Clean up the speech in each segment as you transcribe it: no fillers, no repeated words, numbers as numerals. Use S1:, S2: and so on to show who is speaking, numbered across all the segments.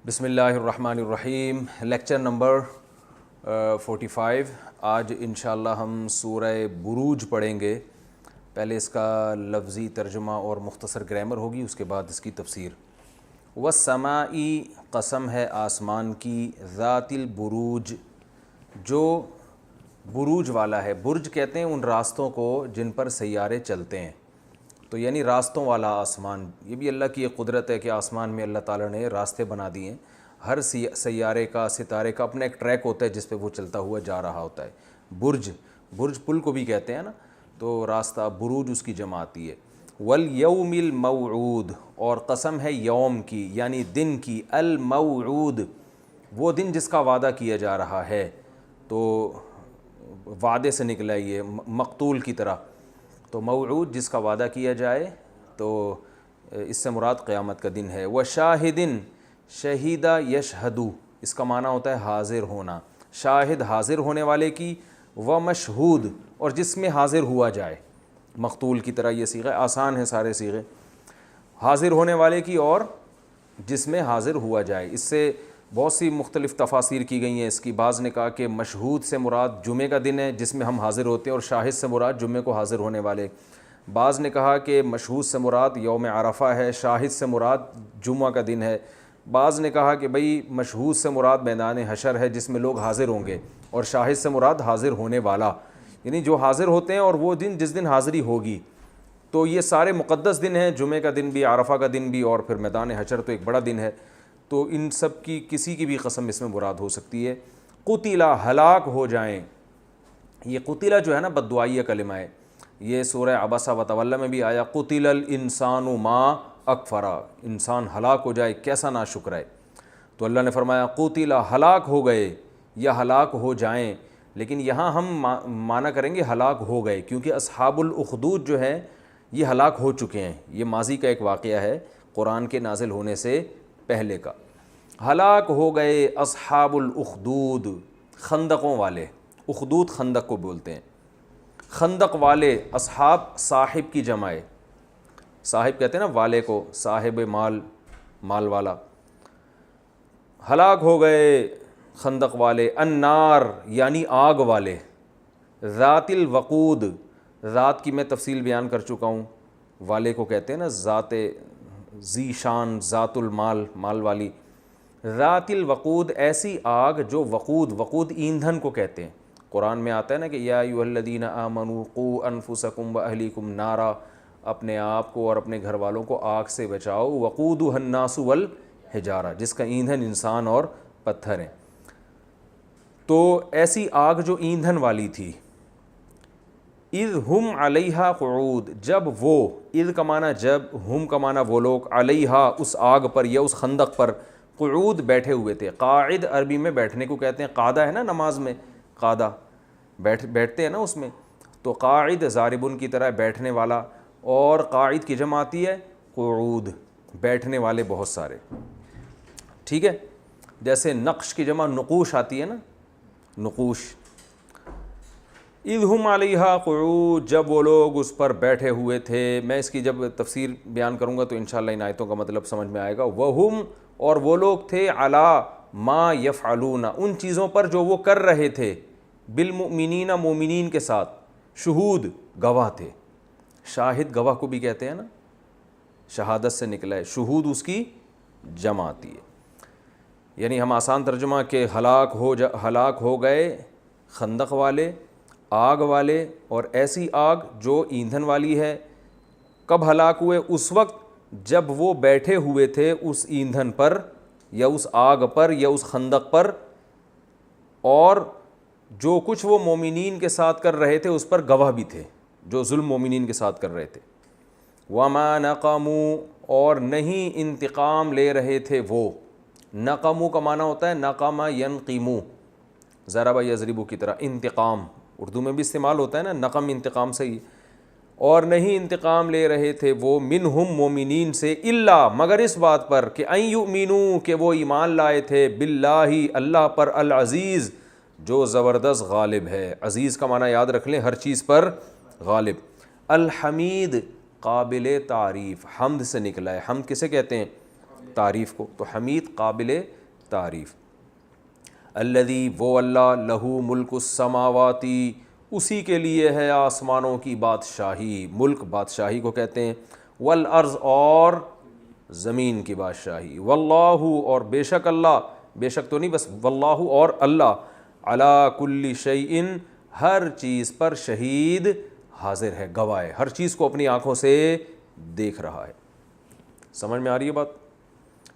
S1: بسم اللہ الرحمن الرحیم، لیکچر نمبر 45۔ آج انشاءاللہ ہم سورہ بروج پڑھیں گے۔ پہلے اس کا لفظی ترجمہ اور مختصر گرامر ہوگی، اس کے بعد اس کی تفسیر۔ والسماء، قسم ہے آسمان کی، ذات البروج، جو بروج والا ہے۔ برج کہتے ہیں ان راستوں کو جن پر سیارے چلتے ہیں، تو یعنی راستوں والا آسمان۔ یہ بھی اللہ کی ایک قدرت ہے کہ آسمان میں اللہ تعالیٰ نے راستے بنا دیے ہیں۔ ہر سیارے کا، ستارے کا اپنا ایک ٹریک ہوتا ہے جس پہ وہ چلتا ہوا جا رہا ہوتا ہے۔ برج پل کو بھی کہتے ہیں نا، تو راستہ بروج اس کی جمع آتی ہے۔ والیوم الموعود، اور قسم ہے یوم کی یعنی دن کی، الموعود، وہ دن جس کا وعدہ کیا جا رہا ہے۔ تو وعدے سے نکلا یہ مقتول کی طرح، تو موعود جس کا وعدہ کیا جائے، تو اس سے مراد قیامت کا دن ہے۔ وشاہدن، شہیدہ یشہدو، اس کا معنی ہوتا ہے حاضر ہونا، شاہد حاضر ہونے والے کی، ومشہود، اور جس میں حاضر ہوا جائے۔ مقتول کی طرح یہ صیغہ آسان ہے، سارے صیغے، حاضر ہونے والے کی اور جس میں حاضر ہوا جائے۔ اس سے بہت سی مختلف تفاسیر کی گئی ہیں اس کی۔ بعض نے کہا کہ مشہود سے مراد جمعہ کا دن ہے جس میں ہم حاضر ہوتے ہیں، اور شاہد سے مراد جمعہ کو حاضر ہونے والے۔ بعض نے کہا کہ مشہود سے مراد یوم عرفہ ہے، شاہد سے مراد جمعہ کا دن ہے۔ بعض نے کہا کہ بھئی مشہود سے مراد میدان حشر ہے جس میں لوگ حاضر ہوں گے، اور شاہد سے مراد حاضر ہونے والا، یعنی جو حاضر ہوتے ہیں اور وہ دن جس دن حاضری ہوگی۔ تو یہ سارے مقدس دن ہیں، جمعہ کا دن بھی، عرفہ کا دن بھی، اور پھر میدان حشر تو ایک بڑا دن ہے۔ تو ان سب کی کسی کی بھی قسم اس میں مراد ہو سکتی ہے۔ قتلا، ہلاک ہو جائیں۔ یہ قتلا جو ہے نا بددعائیہ کلمہ ہے، یہ سورہ عبسہ وتولی میں بھی آیا، قتل الانسان ما اکفرا، انسان ہلاک ہو جائے کیسا ناشکر ہے۔ تو اللہ نے فرمایا قتلا، ہلاک ہو گئے یا ہلاک ہو جائیں، لیکن یہاں ہم معنی کریں گے ہلاک ہو گئے، کیونکہ اصحاب الاخدود جو ہیں یہ ہلاک ہو چکے ہیں۔ یہ ماضی کا ایک واقعہ ہے قرآن کے نازل ہونے سے پہلے کا۔ ہلاک ہو گئے اصحاب الاخدود، خندقوں والے، اخدود خندق کو بولتے ہیں۔ خندق والے، اصحاب صاحب کی جمع ہے، صاحب کہتے ہیں نا والے کو، صاحب مال، مال والا۔ ہلاک ہو گئے خندق والے، النار یعنی آگ والے، ذات الوقود، ذات کی میں تفصیل بیان کر چکا ہوں، والے کو کہتے ہیں نا ذات ذی شان، ذات المال، مال والی۔ ذات الوقود، ایسی آگ جو وقود ایندھن کو کہتے ہیں۔ قرآن میں آتا ہے نا کہ یا ایھا الذین آمنوا قوا انفسکم واہلیکم نارا، اپنے آپ کو اور اپنے گھر والوں کو آگ سے بچاؤ، وقودھا الناس والحجارہ، جس کا ایندھن انسان اور پتھر ہیں۔ تو ایسی آگ جو ایندھن والی تھی، اذ ہم علیہا قعود، جب وہ، اذ کا معنی جب، ہم کا معنی وہ لوگ، علیہا اس آگ پر یا اس خندق پر، قعود بیٹھے ہوئے تھے۔ قاعد عربی میں بیٹھنے کو کہتے ہیں، قعدہ ہے نا نماز میں، قعدہ بیٹھتے ہیں نا اس میں، تو قاعد ضاربن کی طرح بیٹھنے والا، اور قاعد کی جمع آتی ہے قعود، بیٹھنے والے بہت سارے، ٹھیک ہے۔ جیسے نقش کی جمع نقوش آتی ہے نا، نقوش۔ اذ ہم علیہا قعود، جب وہ لوگ اس پر بیٹھے ہوئے تھے۔ میں اس کی جب تفسیر بیان کروں گا تو انشاءاللہ ان آیتوں کا مطلب سمجھ میں آئے گا۔ وہم، اور وہ لوگ تھے، علی ما یفعلون، ان چیزوں پر جو وہ کر رہے تھے، بالمؤمنین، مومنین کے ساتھ، شہود، گواہ تھے۔ شاہد گواہ کو بھی کہتے ہیں نا، شہادت سے نکلا ہے، شہود اس کی جمع آتی ہے۔ یعنی ہم آسان ترجمہ کہ ہلاک ہو گئے خندق والے، آگ والے، اور ایسی آگ جو ایندھن والی ہے۔ کب ہلاک ہوئے؟ اس وقت جب وہ بیٹھے ہوئے تھے اس ایندھن پر یا اس آگ پر یا اس خندق پر، اور جو کچھ وہ مومنین کے ساتھ کر رہے تھے اس پر گواہ بھی تھے، جو ظلم مومنین کے ساتھ کر رہے تھے۔ وَمَا نَقَمُوا، اور نہیں انتقام لے رہے تھے وہ۔ نقموا کا معنی ہوتا ہے نقم ینقمو، ضرب یضرب کی طرح، انتقام اردو میں بھی استعمال ہوتا ہے نا، نقم انتقام سے ہی۔ اور نہیں انتقام لے رہے تھے وہ، منہم مومنین سے، الا مگر اس بات پر کہ ان یؤمنوا، کہ وہ ایمان لائے تھے، باللہ اللہ پر، العزیز جو زبردست غالب ہے۔ عزیز کا معنی یاد رکھ لیں، ہر چیز پر غالب۔ الحمید قابل تعریف، حمد سے نکلا ہے۔ حمد کسے کہتے ہیں؟ تعریف کو, تو حمید قابل تعریف. الذی وہ اللہ, لہو ملک السماواتی اسی کے لیے ہے آسمانوں کی بادشاہی, ملک بادشاہی کو کہتے ہیں, والارض اور زمین کی بادشاہی, واللہ اور بے شک اللہ, بے شک تو نہیں بس واللہ اور اللہ, علی کل شیء ہر چیز پر شہید حاضر ہے, گواہ ہے, ہر چیز کو اپنی آنکھوں سے دیکھ رہا ہے. سمجھ میں آ رہی ہے بات؟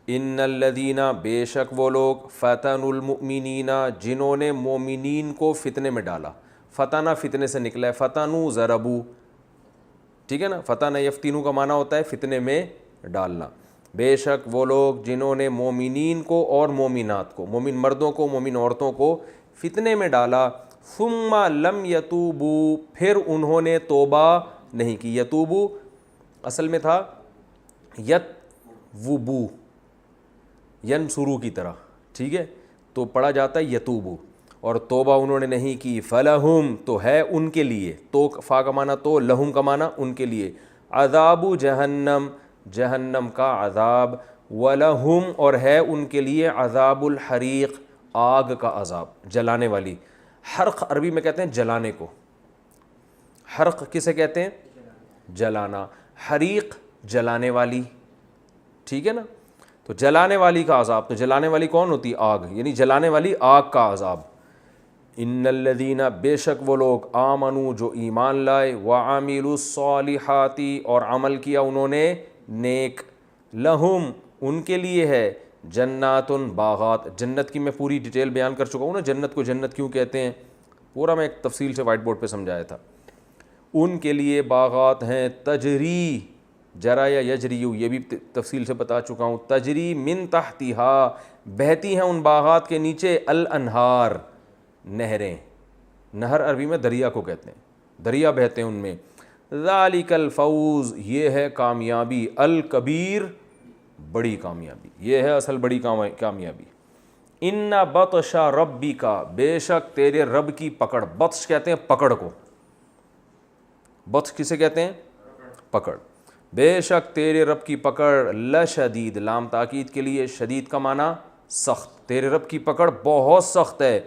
S1: ان الذین بے شک وہ لوگ, فتنوا المؤمنین جنہوں نے مومنین کو فتنے میں ڈالا, فتنہ فتنے سے نکلا ہے, فتنوا ضربوا, ٹھیک ہے نا, فتنہ یفتنوا کا معنی ہوتا ہے فتنے میں ڈالنا. بے شک وہ لوگ جنہوں نے مومنین کو اور مومنات کو, مومن مردوں کو مومن عورتوں کو فتنے میں ڈالا, ثم لم یتوبوا پھر انہوں نے توبہ نہیں کی. یتوبوا اصل میں تھا یتوبوا, ینصروا کی طرح, ٹھیک ہے, تو پڑھا جاتا ہے یتوبوا, اور توبہ انہوں نے نہیں کی, فلہم تو ہے ان کے لیے, تو فا کا معنی تو, لہم کا معنی ان کے لیے, عذاب جہنم جہنم کا عذاب, ولہم اور ہے ان کے لیے عذاب الحریق آگ کا عذاب, جلانے والی. حرق عربی میں کہتے ہیں جلانے کو, حرق کسے کہتے ہیں؟ جلانا, حریق جلانے والی, ٹھیک ہے نا, تو جلانے والی کا عذاب. تو جلانے والی کون ہوتی؟ آگ, یعنی جلانے والی آگ کا عذاب. ان الذین بے شک وہ لوگ, آمنوا جو ایمان لائے, وعملوا الصالحات اور عمل کیا انہوں نے نیک, لہم ان کے لیے ہے, جنات باغات, جنت کی میں پوری ڈیٹیل بیان کر چکا ہوں نا, جنت کو جنت کیوں کہتے ہیں پورا میں ایک تفصیل سے وائٹ بورڈ پہ سمجھایا تھا. ان کے لیے باغات ہیں, تجری جرا یا یجریو یہ بھی تفصیل سے بتا چکا ہوں, تجری من تحتہا بہتی ہیں ان باغات کے نیچے, الانہار نہریں, نہر عربی میں دریا کو کہتے ہیں, دریا بہتے ہیں ان میں. ذالک الفوز یہ ہے کامیابی, الکبیر بڑی کامیابی, یہ ہے اصل بڑی کامیابی. ان بطش ربک بے شک تیرے رب کی پکڑ, بطش کہتے ہیں پکڑ کو, بطش کسے کہتے ہیں؟ پکڑ. بے شک تیرے رب کی پکڑ, لشدید لام تاکید کے لیے, شدید کا معنی سخت, تیرے رب کی پکڑ بہت سخت ہے.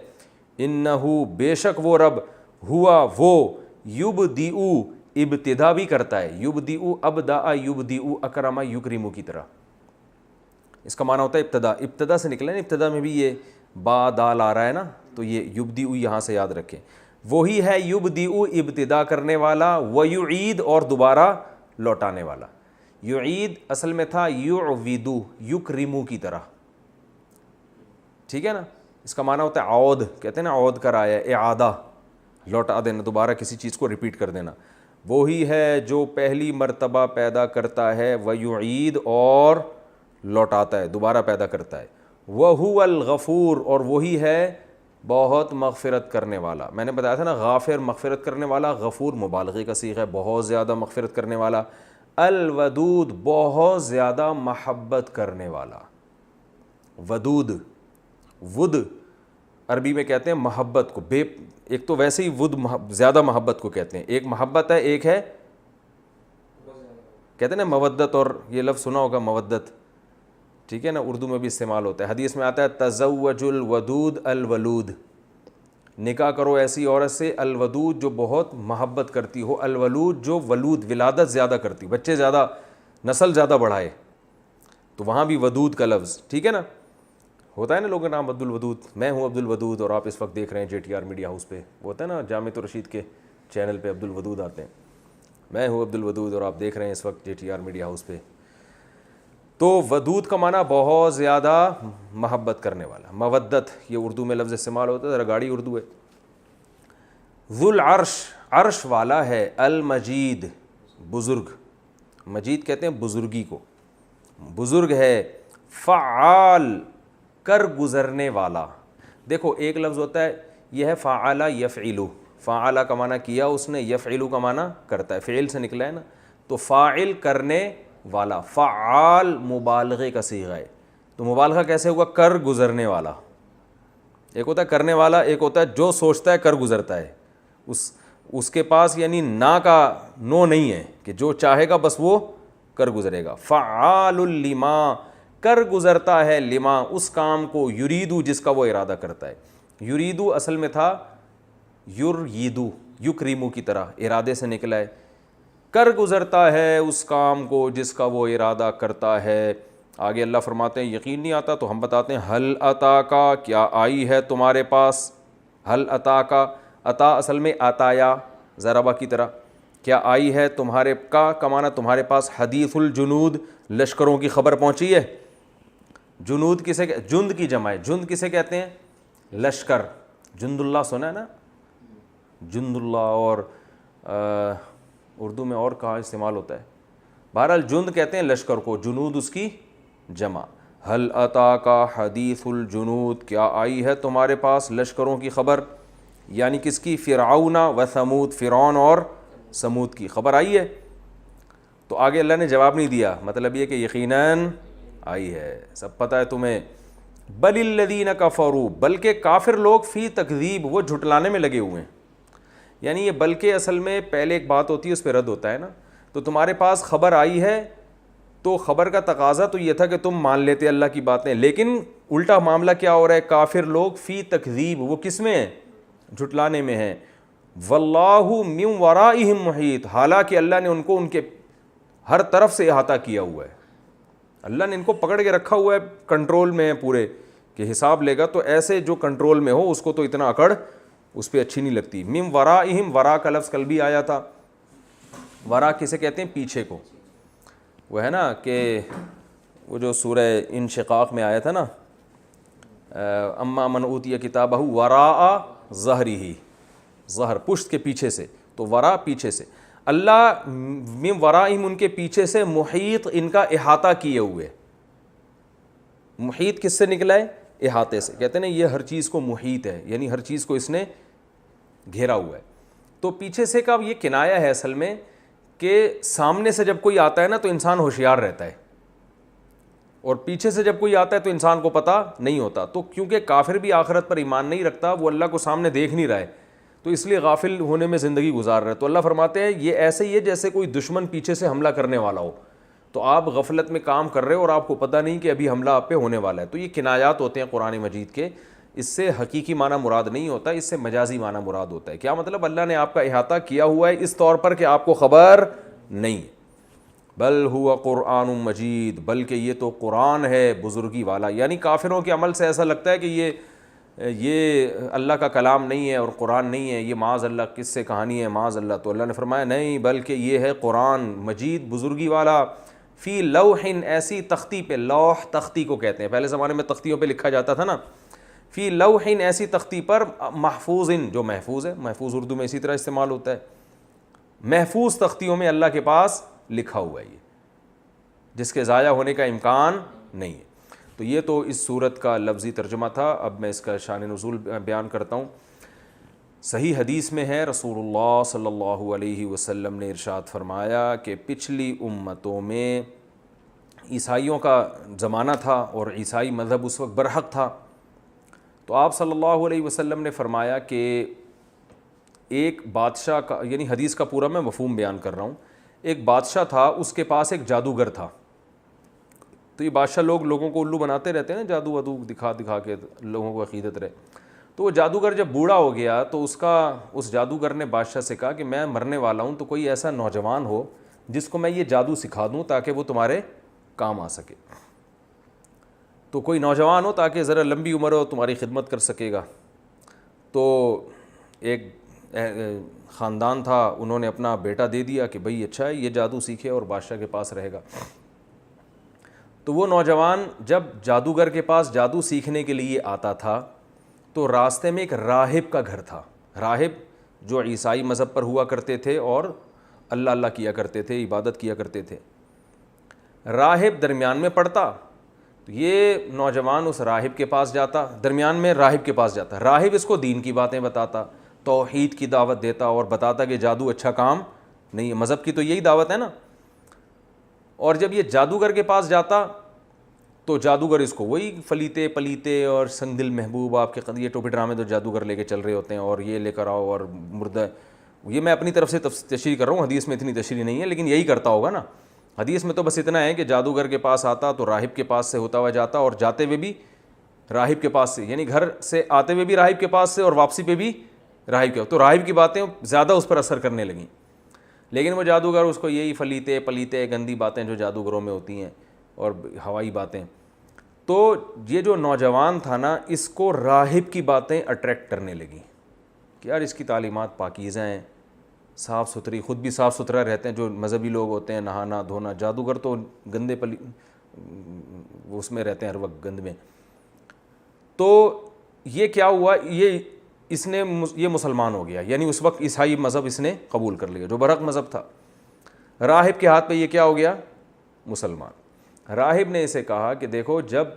S1: انہو بے شک وہ رب, ہوا وہ, یبدئ ابتدا بھی کرتا ہے, یبدئ ابدأ یبدئ اکرم یکرم کی طرح, اس کا معنی ہوتا ہے ابتدا, ابتدا سے نکلا ہے, ابتدا میں بھی یہ با دال آ رہا ہے نا, تو یہ یبدئ یہاں سے یاد رکھیں. وہی ہے یبدئ ابتدا کرنے والا, ویعید اور دوبارہ لوٹانے والا. یعید اصل میں تھا یعود یکرم کی طرح, ٹھیک ہے نا, اس کا معنی ہوتا ہے عود, کہتے ہیں نا عود کر آیا, اعادہ لوٹا دینا, دوبارہ کسی چیز کو ریپیٹ کر دینا. وہی ہے جو پہلی مرتبہ پیدا کرتا ہے, ویعید اور لوٹاتا ہے, دوبارہ پیدا کرتا ہے. وہو الغفور اور وہی ہے بہت مغفرت کرنے والا. میں نے بتایا تھا نا, غافر مغفرت کرنے والا, غفور مبالغے کا صیغہ ہے, بہت زیادہ مغفرت کرنے والا. الودود بہت زیادہ محبت کرنے والا. ودود, ود عربی میں کہتے ہیں محبت کو, ایک تو ویسے ہی ود زیادہ محبت کو کہتے ہیں, ایک محبت ہے, ایک ہے کہتے ہیں نا مودت, اور یہ لفظ سنا ہوگا مودت, ٹھیک ہے نا, اردو میں بھی استعمال ہوتا ہے. حدیث میں آتا ہے تزوج الودود الولود, نکاح کرو ایسی عورت سے, الودود جو بہت محبت کرتی ہو, الولود جو ولود ولادت زیادہ کرتی, بچے زیادہ, نسل زیادہ بڑھائے, تو وہاں بھی ودود کا لفظ, ٹھیک ہے نا. ہوتا ہے نا لوگوں کا نام عبد الودود, میں ہوں عبد الودود, اور آپ اس وقت دیکھ رہے ہیں JTR میڈیا ہاؤس پہ, وہ ہوتا ہے نا جامع الرشید کے چینل پہ عبد الودود آتے ہیں, میں ہوں عبد الودود اور آپ دیکھ رہے ہیں اس وقت JTR میڈیا ہاؤس پہ. تو ودود کا معنی بہت زیادہ محبت کرنے والا. مودت یہ اردو میں لفظ استعمال ہوتا ہے, ذرا گاڑی اردو ہے. ذو العرش عرش والا ہے, المجید بزرگ, مجید کہتے ہیں بزرگی کو, بزرگ ہے. فعال کر گزرنے والا. دیکھو ایک لفظ ہوتا ہے, یہ ہے فعل یفعل, فعل کا معنی کیا اس نے, یفعل کا معنی کرتا ہے, فعل سے نکلا ہے نا, تو فاعل کرنے والا. فعال مبالغے کا صیغہ ہے, تو مبالغہ کیسے ہوا؟ کر گزرنے والا. ایک ہوتا ہے کرنے والا, ایک ہوتا ہے جو سوچتا ہے کر گزرتا ہے, اس کے پاس یعنی نہ کا نو نہیں ہے کہ جو چاہے گا بس وہ کر گزرے گا. فعال لما کر گزرتا ہے لما اس کام کو، یریدو جس کا وہ ارادہ کرتا ہے. یریدو اصل میں تھا یریدو، یکریمو کی طرح ارادے سے نکلا ہے. کر گزرتا ہے اس کام کو جس کا وہ ارادہ کرتا ہے. آگے اللہ فرماتے ہیں یقین نہیں آتا تو ہم بتاتے ہیں حل عطا کا، کیا آئی ہے تمہارے پاس. حل عطا کا، عطا اصل میں عطایا ضربہ کی طرح، کیا آئی ہے تمہارے کا کمانا تمہارے پاس حدیث الجنود، لشکروں کی خبر پہنچی ہے. جنود کسے، جند کی جمع ہے. جند کسے کہتے ہیں؟ لشکر. جند اللہ سنا ہے نا، جند اللہ. اور اردو میں اور کہاں استعمال ہوتا ہے؟ بہرحال جند کہتے ہیں لشکر کو، جنود اس کی جمع. حل عطا کا حدیث الجنود، کیا آئی ہے تمہارے پاس لشکروں کی خبر، یعنی کس کی؟ فرعون و ثمود، فرعون اور سمود کی خبر آئی ہے. تو آگے اللہ نے جواب نہیں دیا، مطلب یہ کہ یقیناً آئی ہے، سب پتہ ہے تمہیں. بل الذین کفروا، بلکہ کافر لوگ فی تکذیب، وہ جھٹلانے میں لگے ہوئے ہیں. یعنی یہ بلکہ اصل میں پہلے ایک بات ہوتی ہے اس پہ رد ہوتا ہے نا. تو تمہارے پاس خبر آئی ہے تو خبر کا تقاضا تو یہ تھا کہ تم مان لیتے اللہ کی باتیں، لیکن الٹا معاملہ کیا ہو رہا ہے؟ کافر لوگ فی تکذیب، وہ کس میں ہیں؟ جھٹلانے میں ہیں. واللہ من ورائہم محیط، حالانکہ اللہ نے ان کو ان کے ہر طرف سے احاطہ کیا ہوا ہے. اللہ نے ان کو پکڑ کے رکھا ہوا ہے، کنٹرول میں ہے پورے، کہ حساب لے گا تو ایسے جو کنٹرول میں ہو اس کو تو اتنا اکڑ اس پہ اچھی نہیں لگتی. من ورائہم، ورا کا لفظ کل بھی آیا تھا. ورا کسے کہتے ہیں؟ پیچھے کو. وہ ہے نا کہ وہ جو سورہ انشقاق میں آیا تھا نا، اما من اوتی کتابہ وراء ظہرہ، ظہر پشت کے پیچھے سے، تو ورا پیچھے سے. اللہ من ورائہم ان کے پیچھے سے، محیط ان کا احاطہ کیے ہوئے. محیط کس سے نکلا ہے؟ احاطے سے. کہتے ہیں یہ ہر چیز کو محیط ہے، یعنی ہر چیز کو اس نے گھیرا ہوا ہے. تو پیچھے سے کا یہ کنایا ہے اصل میں کہ سامنے سے جب کوئی آتا ہے نا تو انسان ہوشیار رہتا ہے، اور پیچھے سے جب کوئی آتا ہے تو انسان کو پتہ نہیں ہوتا. تو کیونکہ کافر بھی آخرت پر ایمان نہیں رکھتا، وہ اللہ کو سامنے دیکھ نہیں رہا ہے، تو اس لیے غافل ہونے میں زندگی گزار رہا ہے. تو اللہ فرماتے ہیں یہ ایسے ہی ہے جیسے کوئی دشمن پیچھے سے حملہ کرنے والا ہو، تو آپ غفلت میں کام کر رہے ہو اور آپ کو پتہ نہیں کہ ابھی حملہ آپ پہ ہونے والا ہے. تو یہ کنایات ہوتے ہیں قرآن مجید کے، اس سے حقیقی معنی مراد نہیں ہوتا، اس سے مجازی معنی مراد ہوتا ہے. کیا مطلب؟ اللہ نے آپ کا احاطہ کیا ہوا ہے اس طور پر کہ آپ کو خبر نہیں. بل ہوا قرآن مجید، بلکہ یہ تو قرآن ہے بزرگی والا. یعنی کافروں کے عمل سے ایسا لگتا ہے کہ یہ اللہ کا کلام نہیں ہے اور قرآن نہیں ہے، یہ معاذ اللہ کس سے کہانی ہے، معاذ اللہ. تو اللہ نے فرمایا نہیں، بلکہ یہ ہے قرآن مجید بزرگی والا، فی لوح، ایسی تختی پہ. لوح تختی کو کہتے ہیں، پہلے زمانے میں تختیوں پہ لکھا جاتا تھا نا. فی لوح، ایسی تختی پر، محفوظ، جو محفوظ ہے. محفوظ اردو میں اسی طرح استعمال ہوتا ہے. محفوظ تختیوں میں اللہ کے پاس لکھا ہوا ہے، یہ جس کے ضائع ہونے کا امکان نہیں ہے. تو یہ تو اس صورت کا لفظی ترجمہ تھا. اب میں اس کا شان نزول بیان کرتا ہوں. صحیح حدیث میں ہے رسول اللہ صلی اللہ علیہ وسلم نے ارشاد فرمایا کہ پچھلی امتوں میں عیسائیوں کا زمانہ تھا اور عیسائی مذہب اس وقت برحق تھا. تو آپ صلی اللہ علیہ وسلم نے فرمایا کہ ایک بادشاہ کا، یعنی حدیث کا پورا میں مفہوم بیان کر رہا ہوں. ایک بادشاہ تھا، اس کے پاس ایک جادوگر تھا. تو یہ بادشاہ لوگوں کو الو بناتے رہتے ہیں نا، جادو ودو دکھا کے لوگوں کو عقیدت رہے. تو وہ جادوگر جب بوڑھا ہو گیا تو اس جادوگر نے بادشاہ سے کہا کہ میں مرنے والا ہوں، تو کوئی ایسا نوجوان ہو جس کو میں یہ جادو سکھا دوں تاکہ وہ تمہارے کام آ سکے. تو کوئی نوجوان ہو تاکہ ذرا لمبی عمر ہو، تمہاری خدمت کر سکے گا. تو ایک خاندان تھا، انہوں نے اپنا بیٹا دے دیا کہ بھئی اچھا ہے، یہ جادو سیکھے اور بادشاہ کے پاس رہے گا. تو وہ نوجوان جب جادوگر کے پاس جادو سیکھنے کے لیے آتا تھا تو راستے میں ایک راہب کا گھر تھا. راہب جو عیسائی مذہب پر ہوا کرتے تھے اور اللہ اللہ کیا کرتے تھے، عبادت کیا کرتے تھے. راہب درمیان میں پڑتا، تو یہ نوجوان اس راہب کے پاس جاتا، درمیان میں راہب کے پاس جاتا. راہب اس کو دین کی باتیں بتاتا، توحید کی دعوت دیتا اور بتاتا کہ جادو اچھا کام نہیں ہے، مذہب کی تو یہی دعوت ہے نا. اور جب یہ جادوگر کے پاس جاتا تو جادوگر اس کو وہی فلیتے پلیتے اور سنگ دل محبوب، آپ کے یہ ٹوپی ڈرامے تو جادوگر لے کے چل رہے ہوتے ہیں اور یہ لے کر آؤ اور مردہ. یہ میں اپنی طرف سے تشریح کر رہا ہوں، حدیث میں اتنی تشریح نہیں ہے لیکن یہی کرتا ہوگا نا. حدیث میں تو بس اتنا ہے کہ جادوگر کے پاس آتا تو راہب کے پاس سے ہوتا ہوا جاتا اور جاتے ہوئے بھی راہب کے پاس سے, یعنی گھر سے آتے ہوئے بھی راہب کے پاس سے اور واپسی پہ بھی راہب کے, تو راہب کی باتیں زیادہ اس پر اثر کرنے لگیں. لیکن وہ جادوگر اس کو یہی فلیتے پلیتے گندی باتیں جو جادوگروں میں ہوتی ہیں اور ہوائی باتیں, تو یہ جو نوجوان تھا نا اس کو راہب کی باتیں اٹریکٹ کرنے لگیں کہ یار اس کی تعلیمات پاکیزہ ہیں, صاف ستھری, خود بھی صاف ستھرا رہتے ہیں جو مذہبی لوگ ہوتے ہیں, نہانا دھونا. جادوگر تو گندے اس میں رہتے ہیں ہر وقت گند میں. تو یہ کیا ہوا, یہ مسلمان ہو گیا, یعنی اس وقت عیسائی مذہب اس نے قبول کر لیا جو برحق مذہب تھا. راہب کے ہاتھ پہ یہ کیا ہو گیا, مسلمان. راہب نے اسے کہا کہ دیکھو جب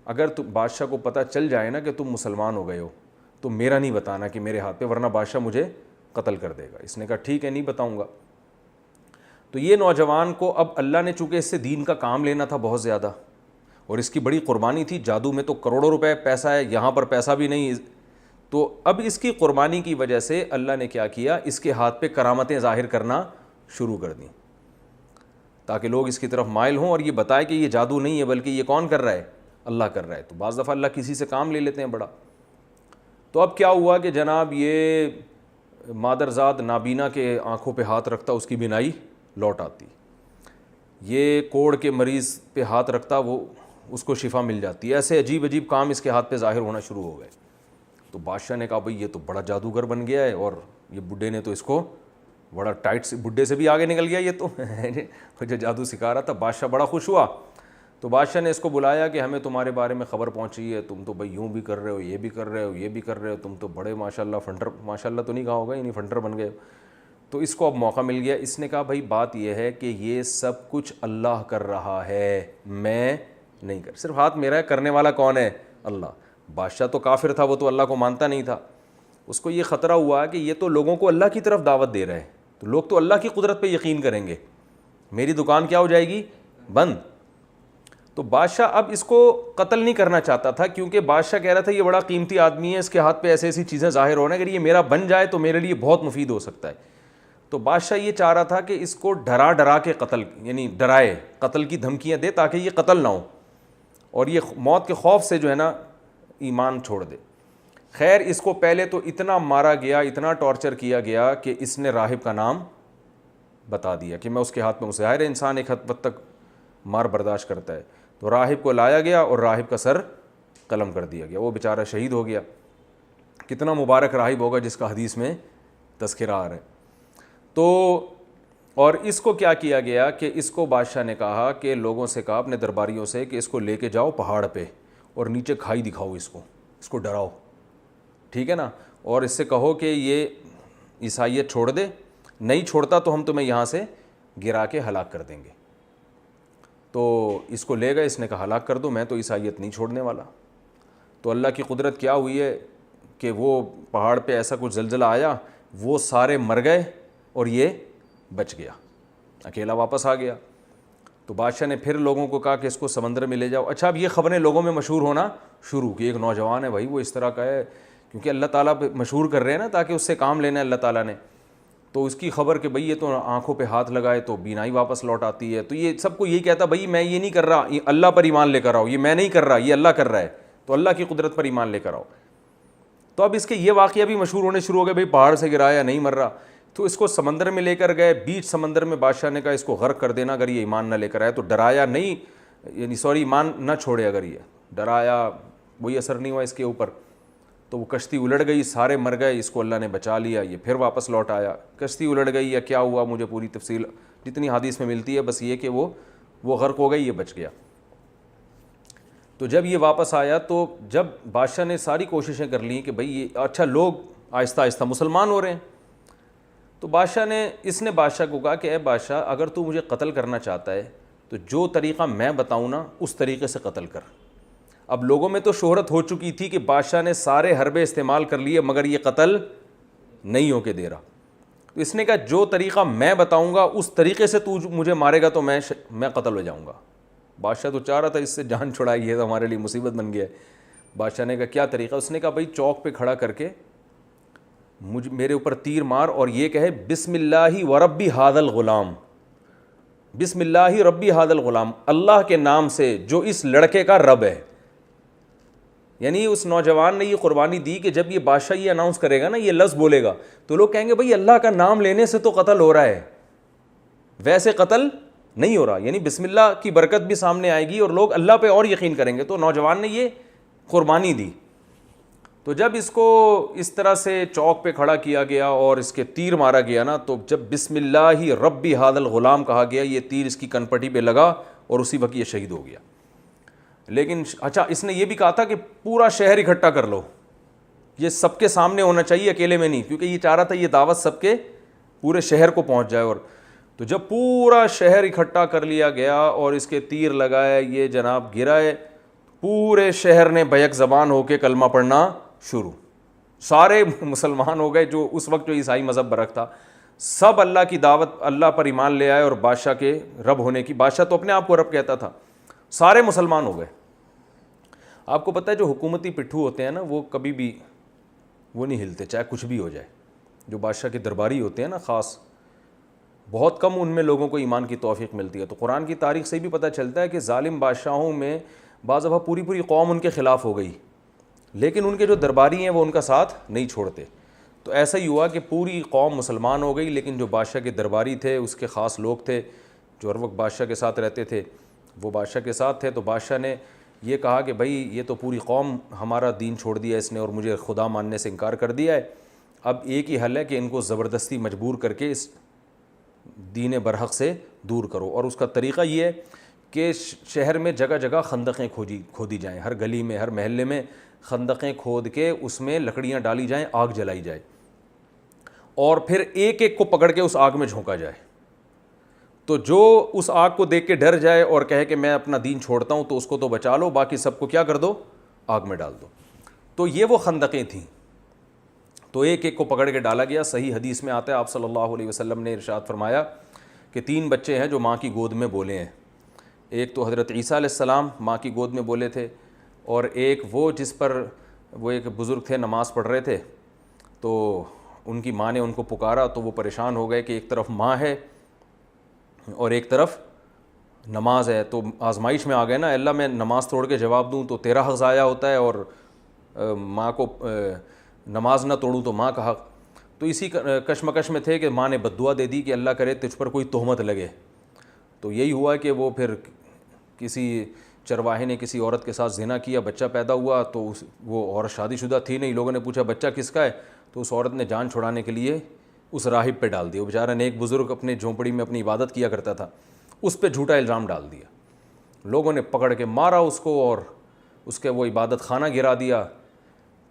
S1: اگر تم بادشاہ کو پتہ چل جائے نا کہ تم مسلمان ہو گئے ہو تو میرا نہیں بتانا کہ میرے ہاتھ پہ, ورنہ بادشاہ مجھے قتل کر دے گا. اس نے کہا ٹھیک ہے نہیں بتاؤں گا. تو یہ نوجوان کو اب اللہ نے چونکہ اس سے دین کا کام لینا تھا بہت زیادہ اور اس کی بڑی قربانی تھی, جادو میں تو کروڑوں روپے پیسہ ہے, یہاں پر پیسہ بھی نہیں, تو اب اس کی قربانی کی وجہ سے اللہ نے کیا کیا, اس کے ہاتھ پہ کرامتیں ظاہر کرنا شروع کر دیں تاکہ لوگ اس کی طرف مائل ہوں اور یہ بتائے کہ یہ جادو نہیں ہے بلکہ یہ کون کر رہا ہے, اللہ کر رہا ہے. تو بعض دفعہ اللہ کسی سے کام لے لیتے ہیں بڑا. تو اب کیا ہوا کہ جناب یہ مادرزاد نابینا کے آنکھوں پہ ہاتھ رکھتا اس کی بینائی لوٹ آتی, یہ کوڑ کے مریض پہ ہاتھ رکھتا وہ اس کو شفا مل جاتی. ایسے عجیب عجیب کام اس کے ہاتھ پہ ظاہر ہونا شروع ہو گئے. تو بادشاہ نے کہا بھئی یہ تو بڑا جادوگر بن گیا ہے اور یہ بڈھے نے تو اس کو بڑا ٹائٹ سے, بڈھے سے بھی آگے نکل گیا یہ تو جو جادو سکھا رہا تھا. بادشاہ بڑا خوش ہوا. تو بادشاہ نے اس کو بلایا کہ ہمیں تمہارے بارے میں خبر پہنچی ہے, تم تو بھائی یوں بھی کر رہے ہو, یہ بھی کر رہے ہو, یہ بھی کر رہے ہو, تم تو بڑے ماشاءاللہ فنڈر, ماشاءاللہ تو نہیں کہا ہوگا, یعنی فنڈر بن گئے. تو اس کو اب موقع مل گیا. اس نے کہا بھائی بات یہ ہے کہ یہ سب کچھ اللہ کر رہا ہے, میں نہیں کر, صرف ہاتھ میرا ہے, کرنے والا کون ہے, اللہ. بادشاہ تو کافر تھا, وہ تو اللہ کو مانتا نہیں تھا. اس کو یہ خطرہ ہوا کہ یہ تو لوگوں کو اللہ کی طرف دعوت دے رہے ہیں, تو لوگ تو اللہ کی قدرت پہ یقین کریں گے, میری دکان کیا ہو جائے گی, بند. تو بادشاہ اب اس کو قتل نہیں کرنا چاہتا تھا کیونکہ بادشاہ کہہ رہا تھا یہ بڑا قیمتی آدمی ہے, اس کے ہاتھ پہ ایسی ایسی چیزیں ظاہر ہونا, اگر یہ میرا بن جائے تو میرے لیے بہت مفید ہو سکتا ہے. تو بادشاہ یہ چاہ رہا تھا کہ اس کو ڈرا ڈرا کے قتل, یعنی ڈرائے, قتل کی دھمکیاں دے تاکہ یہ قتل نہ ہو اور یہ موت کے خوف سے جو ہے نا ایمان چھوڑ دے. خیر اس کو پہلے تو اتنا مارا گیا, اتنا ٹارچر کیا گیا کہ اس نے راہب کا نام بتا دیا کہ میں اس کے ہاتھ میں, ظاہر انسان ایک حد تک مار برداشت کرتا ہے. تو راہب کو لایا گیا اور راہب کا سر قلم کر دیا گیا, وہ بیچارہ شہید ہو گیا. کتنا مبارک راہب ہوگا جس کا حدیث میں تذکرہ آ رہا ہے. تو اور اس کو کیا کیا گیا کہ اس کو بادشاہ نے کہا کہ لوگوں سے کہا اپنے درباریوں سے کہ اس کو لے کے جاؤ پہاڑ پہ اور نیچے کھائی دکھاؤ, اس کو ڈراؤ, ٹھیک ہے نا, اور اس سے کہو کہ یہ عیسائیت چھوڑ دے, نہیں چھوڑتا تو ہم تمہیں یہاں سے گرا کے ہلاک کر دیں گے. تو اس کو لے گئے, اس نے کہا ہلاک کر دو, میں تو عیسائیت نہیں چھوڑنے والا. تو اللہ کی قدرت کیا ہوئی ہے کہ وہ پہاڑ پہ ایسا کچھ زلزلہ آیا, وہ سارے مر گئے اور یہ بچ گیا, اکیلا واپس آ گیا. تو بادشاہ نے پھر لوگوں کو کہا کہ اس کو سمندر میں لے جاؤ. اچھا اب یہ خبریں لوگوں میں مشہور ہونا شروع کی, ایک نوجوان ہے بھائی وہ اس طرح کا ہے, کیونکہ اللہ تعالیٰ پہ مشہور کر رہے ہیں نا تاکہ اس سے کام لینا ہے اللہ تعالیٰ نے. تو اس کی خبر کہ بھئی یہ تو آنکھوں پہ ہاتھ لگائے تو بینائی واپس لوٹ آتی ہے. تو یہ سب کو یہی کہتا بھئی میں یہ نہیں کر رہا, یہ اللہ پر ایمان لے کر آؤ, یہ میں نہیں کر رہا, یہ اللہ کر رہا ہے, تو اللہ کی قدرت پر ایمان لے کر آؤ. تو اب اس کے یہ واقعہ بھی مشہور ہونے شروع ہو گئے, بھئی پہاڑ سے گرایا نہیں مر رہا. تو اس کو سمندر میں لے کر گئے, بیچ سمندر میں بادشاہ نے کہا اس کو غرق کر دینا اگر یہ ایمان نہ لے کر آئے. تو ڈرایا نہیں, یعنی ایمان نہ چھوڑے, اگر یہ ڈرایا وہی اثر نہیں ہوا اس کے اوپر. تو وہ کشتی الٹ گئی, سارے مر گئے, اس کو اللہ نے بچا لیا, یہ پھر واپس لوٹ آیا. کشتی الٹ گئی یا کیا ہوا مجھے پوری تفصیل جتنی حدیث میں ملتی ہے, بس یہ کہ وہ غرق ہو گئی, یہ بچ گیا. تو جب یہ واپس آیا تو جب بادشاہ نے ساری کوششیں کر لیں کہ بھئی یہ اچھا لوگ آہستہ آہستہ مسلمان ہو رہے ہیں, تو اس نے بادشاہ کو کہا کہ اے بادشاہ اگر تو مجھے قتل کرنا چاہتا ہے تو جو طریقہ میں بتاؤں نا اس طریقے سے قتل کر. اب لوگوں میں تو شہرت ہو چکی تھی کہ بادشاہ نے سارے حربے استعمال کر لیے مگر یہ قتل نہیں ہو کے دے رہا. تو اس نے کہا جو طریقہ میں بتاؤں گا اس طریقے سے تو مجھے مارے گا تو میں قتل ہو جاؤں گا. بادشاہ تو چاہ رہا تھا اس سے جان چھڑائی ہے تو ہمارے لیے مصیبت بن گیا ہے. بادشاہ نے کہا کیا طریقہ؟ اس نے کہا بھائی چوک پہ کھڑا کر کے میرے اوپر تیر مار اور یہ کہے بسم اللہ وربی ھذا الغلام, بسم اللہ ربی ھذا الغلام، اللہ کے نام سے جو اس لڑکے کا رب ہے. یعنی اس نوجوان نے یہ قربانی دی کہ جب یہ بادشاہ یہ اناؤنس کرے گا نا، یہ لفظ بولے گا، تو لوگ کہیں گے بھئی اللہ کا نام لینے سے تو قتل ہو رہا ہے، ویسے قتل نہیں ہو رہا. یعنی بسم اللہ کی برکت بھی سامنے آئے گی اور لوگ اللہ پہ اور یقین کریں گے. تو نوجوان نے یہ قربانی دی. تو جب اس کو اس طرح سے چوک پہ کھڑا کیا گیا اور اس کے تیر مارا گیا نا، تو جب بسم اللہ ربی ھذا الغلام کہا گیا، یہ تیر اس کی کنپٹی پہ لگا اور اسی وقت یہ شہید ہو گیا. لیکن اچھا، اس نے یہ بھی کہا تھا کہ پورا شہر اکٹھا کر لو، یہ سب کے سامنے ہونا چاہیے، اکیلے میں نہیں، کیونکہ یہ چاہ رہا تھا یہ دعوت سب کے پورے شہر کو پہنچ جائے. اور تو جب پورا شہر اکٹھا کر لیا گیا اور اس کے تیر لگائے، یہ جناب گرائے، پورے شہر نے بیک زبان ہو کے کلمہ پڑھنا شروع. سارے مسلمان ہو گئے، جو اس وقت جو عیسائی مذہب برک تھا، سب اللہ کی دعوت، اللہ پر ایمان لے آئے اور بادشاہ کے رب ہونے کی، بادشاہ تو اپنے آپ کو رب کہتا تھا، سارے مسلمان ہو گئے. آپ کو پتہ ہے جو حکومتی پٹھو ہوتے ہیں نا، وہ کبھی بھی وہ نہیں ہلتے چاہے کچھ بھی ہو جائے. جو بادشاہ کے درباری ہوتے ہیں نا، خاص بہت کم ان میں لوگوں کو ایمان کی توفیق ملتی ہے. تو قرآن کی تاریخ سے بھی پتہ چلتا ہے کہ ظالم بادشاہوں میں بعض دفعہ پوری قوم ان کے خلاف ہو گئی، لیکن ان کے جو درباری ہیں وہ ان کا ساتھ نہیں چھوڑتے. تو ایسا ہی ہوا کہ پوری قوم مسلمان ہو گئی، لیکن جو بادشاہ کے درباری تھے، اس کے خاص لوگ تھے جو ہر وقت بادشاہ کے ساتھ رہتے تھے، وہ بادشاہ کے ساتھ تھے. تو بادشاہ نے یہ کہا کہ بھائی یہ تو پوری قوم ہمارا دین چھوڑ دیا اس نے اور مجھے خدا ماننے سے انکار کر دیا ہے، اب ایک ہی حل ہے کہ ان کو زبردستی مجبور کر کے اس دین برحق سے دور کرو. اور اس کا طریقہ یہ ہے کہ شہر میں جگہ جگہ خندقیں کھودی جائیں، ہر گلی میں، ہر محلے میں خندقیں کھود کے اس میں لکڑیاں ڈالی جائیں، آگ جلائی جائے، اور پھر ایک ایک کو پکڑ کے اس آگ میں جھونکا جائے. تو جو اس آگ کو دیکھ کے ڈر جائے اور کہے کہ میں اپنا دین چھوڑتا ہوں، تو اس کو تو بچا لو، باقی سب کو کیا کر دو، آگ میں ڈال دو. تو یہ وہ خندقیں تھیں. تو ایک ایک کو پکڑ کے ڈالا گیا. صحیح حدیث میں آتا ہے، آپ صلی اللہ علیہ وسلم نے ارشاد فرمایا کہ 3 بچے ہیں جو ماں کی گود میں بولے ہیں. ایک تو حضرت عیسیٰ علیہ السلام ماں کی گود میں بولے تھے، اور ایک وہ جس پر وہ ایک بزرگ تھے نماز پڑھ رہے تھے، تو ان کی ماں نے ان کو پکارا تو وہ پریشان ہو گئے کہ ایک طرف ماں ہے اور ایک طرف نماز ہے. تو آزمائش میں آ گئے نا، اللہ میں نماز توڑ کے جواب دوں تو تیرا حق ضائع ہوتا ہے، اور ماں کو نماز نہ توڑوں تو ماں کا حق. تو اسی کشمکش میں تھے کہ ماں نے بد دعا دے دی کہ اللہ کرے تجھ پر کوئی تہمت لگے. تو یہی ہوا کہ وہ پھر کسی چرواہے نے کسی عورت کے ساتھ زنا کیا، بچہ پیدا ہوا. تو وہ عورت شادی شدہ تھی نہیں. لوگوں نے پوچھا بچہ کس کا ہے، تو اس عورت نے جان چھڑانے کے لیے اس راہب پہ ڈال دیا. وہ بیچارہ نیک بزرگ اپنے جھونپڑی میں اپنی عبادت کیا کرتا تھا، اس پہ جھوٹا الزام ڈال دیا. لوگوں نے پکڑ کے مارا اس کو اور اس کے وہ عبادت خانہ گرا دیا.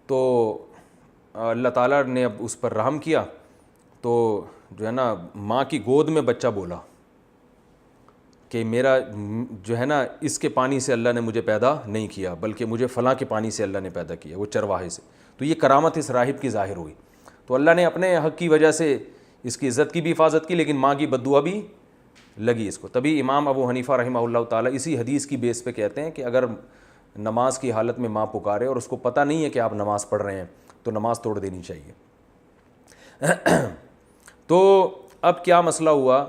S1: تو اللہ تعالیٰ نے اب اس پر رحم کیا، تو جو ہے نا ماں کی گود میں بچہ بولا کہ میرا جو ہے نا اس کے پانی سے اللہ نے مجھے پیدا نہیں کیا، بلکہ مجھے فلاں کے پانی سے اللہ نے پیدا کیا، وہ چرواہے سے. تو یہ کرامت اس راہب کی ظاہر ہوئی. تو اللہ نے اپنے حق کی وجہ سے اس کی عزت کی بھی حفاظت کی، لیکن ماں کی بد دعا بھی لگی اس کو. تبھی امام ابو حنیفہ رحمہ اللہ تعالیٰ اسی حدیث کی بیس پہ کہتے ہیں کہ اگر نماز کی حالت میں ماں پکارے اور اس کو پتہ نہیں ہے کہ آپ نماز پڑھ رہے ہیں، تو نماز توڑ دینی چاہیے. تو اب کیا مسئلہ ہوا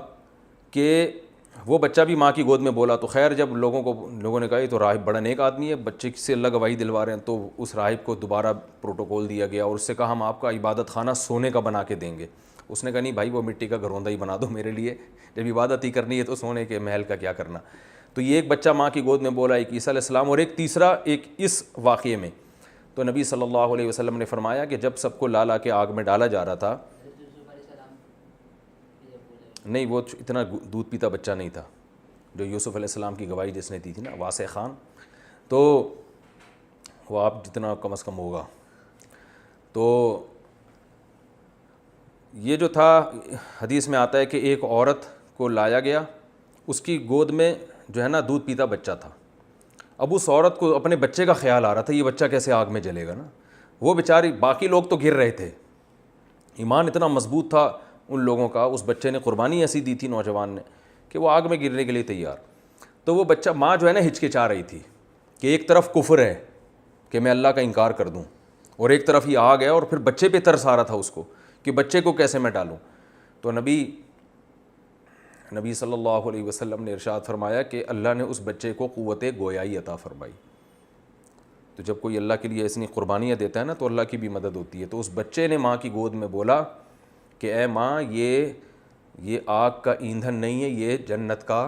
S1: کہ وہ بچہ بھی ماں کی گود میں بولا. تو خیر جب لوگوں نے کہا یہ تو راہب بڑا نیک آدمی ہے، بچے سے اللہ گواہی دلوا رہے ہیں، تو اس راہب کو دوبارہ پروٹوکول دیا گیا اور اس سے کہا ہم آپ کا عبادت خانہ سونے کا بنا کے دیں گے. اس نے کہا نہیں بھائی، وہ مٹی کا گھروندا ہی بنا دو میرے لیے، جب عبادت ہی کرنی ہے تو سونے کے محل کا کیا کرنا. تو یہ ایک بچہ ماں کی گود میں بولا، ایک عیسیٰ علیہ السلام، اور ایک تیسرا ایک اس واقعے میں. تو نبی صلی اللہ علیہ وسلم نے فرمایا کہ جب سب کو لا کے آگ میں ڈالا جا رہا تھا، نہیں وہ اتنا دودھ پیتا بچہ نہیں تھا جو یوسف علیہ السلام کی گواہی جس نے دی تھی نا، واسع خان، تو وہ آپ جتنا کم از کم ہوگا. تو یہ جو تھا حدیث میں آتا ہے کہ ایک عورت کو لایا گیا، اس کی گود میں جو ہے نا دودھ پیتا بچہ تھا. اب اس عورت کو اپنے بچے کا خیال آ رہا تھا، یہ بچہ کیسے آگ میں جلے گا نا. وہ بیچاری، باقی لوگ تو گر رہے تھے، ایمان اتنا مضبوط تھا ان لوگوں کا. اس بچے نے قربانی ایسی دی تھی نوجوان نے کہ وہ آگ میں گرنے کے لیے تیار. تو وہ بچہ، ماں جو ہے نا ہچکچا رہی تھی کہ ایک طرف کفر ہے کہ میں اللہ کا انکار کر دوں، اور ایک طرف یہ آگ ہے، اور پھر بچے پہ ترس آ رہا تھا اس کو کہ بچے کو کیسے میں ڈالوں. تو نبی نبی صلی اللہ علیہ وسلم نے ارشاد فرمایا کہ اللہ نے اس بچے کو قوت گویائی عطا فرمائی. تو جب کوئی اللہ کے لیے ایسی قربانیاں دیتا ہے نا تو اللہ کی بھی مدد ہوتی ہے. تو اس بچے نے ماں کی گود میں بولا کہ اے ماں یہ آگ کا ایندھن نہیں ہے, یہ جنت کا